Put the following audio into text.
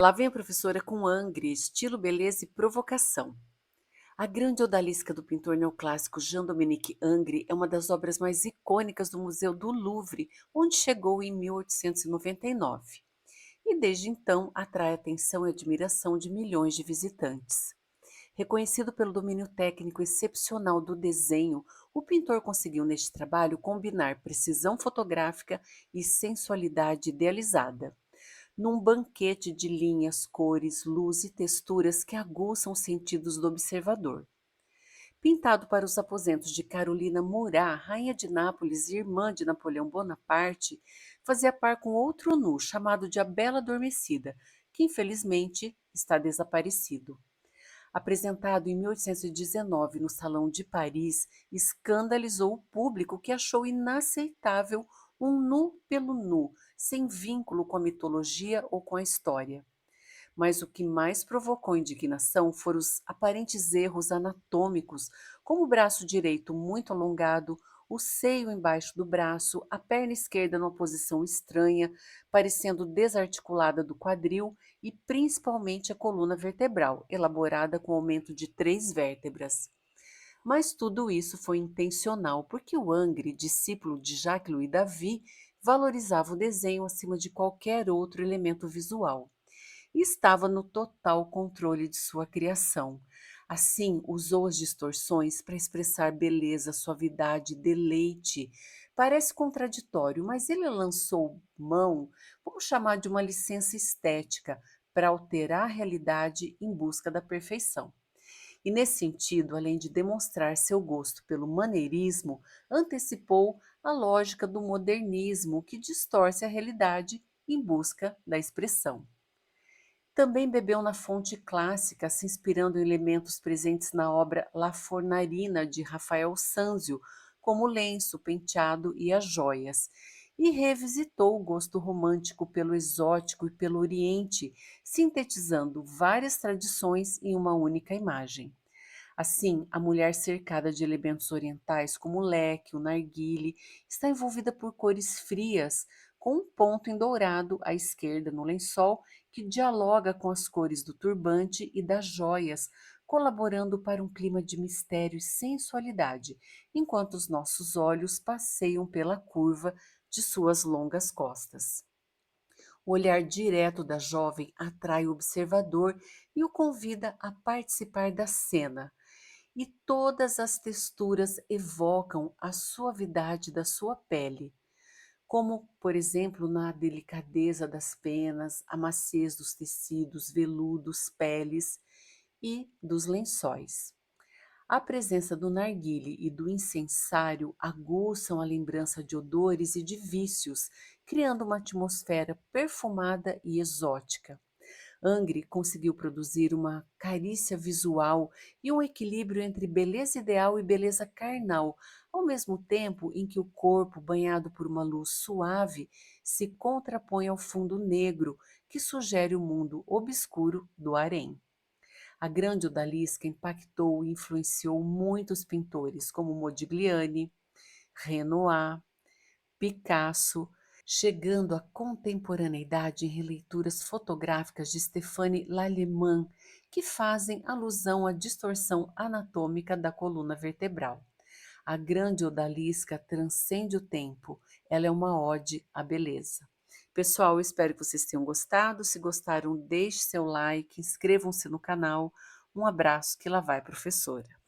Lá vem a professora com Angry, estilo, beleza e provocação. A grande odalisca do pintor neoclássico Jean-Dominique Ingres é uma das obras mais icônicas do Museu do Louvre, onde chegou em 1899. E desde então atrai a atenção e admiração de milhões de visitantes. Reconhecido pelo domínio técnico excepcional do desenho, o pintor conseguiu neste trabalho combinar precisão fotográfica e sensualidade idealizada num banquete de linhas, cores, luz e texturas que aguçam os sentidos do observador. Pintado para os aposentos de Carolina Murat, rainha de Nápoles e irmã de Napoleão Bonaparte, fazia par com outro nu chamado de A Bela Adormecida, que infelizmente está desaparecido. Apresentado em 1819 no Salão de Paris, escandalizou o público que achou inaceitável um nu pelo nu, sem vínculo com a mitologia ou com a história. Mas o que mais provocou indignação foram os aparentes erros anatômicos, como o braço direito muito alongado, o seio embaixo do braço, a perna esquerda numa posição estranha, parecendo desarticulada do quadril e principalmente a coluna vertebral, elaborada com aumento de 3 vértebras. Mas tudo isso foi intencional, porque o Angre, discípulo de Jacques-Louis David, valorizava o desenho acima de qualquer outro elemento visual e estava no total controle de sua criação. Assim, usou as distorções para expressar beleza, suavidade, deleite. Parece contraditório, mas ele lançou mão, vamos chamar de uma licença estética, para alterar a realidade em busca da perfeição. E nesse sentido, além de demonstrar seu gosto pelo maneirismo, antecipou a lógica do modernismo, que distorce a realidade em busca da expressão. Também bebeu na fonte clássica, se inspirando em elementos presentes na obra La Fornarina de Rafael Sanzio, como o lenço, o penteado e as joias, e revisitou o gosto romântico pelo exótico e pelo Oriente, sintetizando várias tradições em uma única imagem. Assim, a mulher cercada de elementos orientais como o leque, o narguile, está envolvida por cores frias, com um ponto em dourado à esquerda no lençol que dialoga com as cores do turbante e das joias, colaborando para um clima de mistério e sensualidade, enquanto os nossos olhos passeiam pela curva de suas longas costas. O olhar direto da jovem atrai o observador e o convida a participar da cena, e todas as texturas evocam a suavidade da sua pele, como, por exemplo, na delicadeza das penas, a maciez dos tecidos, veludos, peles e dos lençóis. A presença do narguile e do incensário aguçam a lembrança de odores e de vícios, criando uma atmosfera perfumada e exótica. Angre conseguiu produzir uma carícia visual e um equilíbrio entre beleza ideal e beleza carnal, ao mesmo tempo em que o corpo, banhado por uma luz suave, se contrapõe ao fundo negro que sugere o mundo obscuro do harém. A grande odalisca impactou e influenciou muitos pintores, como Modigliani, Renoir, Picasso, chegando à contemporaneidade em releituras fotográficas de Stéphane Lallemand, que fazem alusão à distorção anatômica da coluna vertebral. A grande odalisca transcende o tempo, ela é uma ode à beleza. Pessoal, eu espero que vocês tenham gostado. Se gostaram, deixe seu like, inscrevam-se no canal. Um abraço, que lá vai, professora.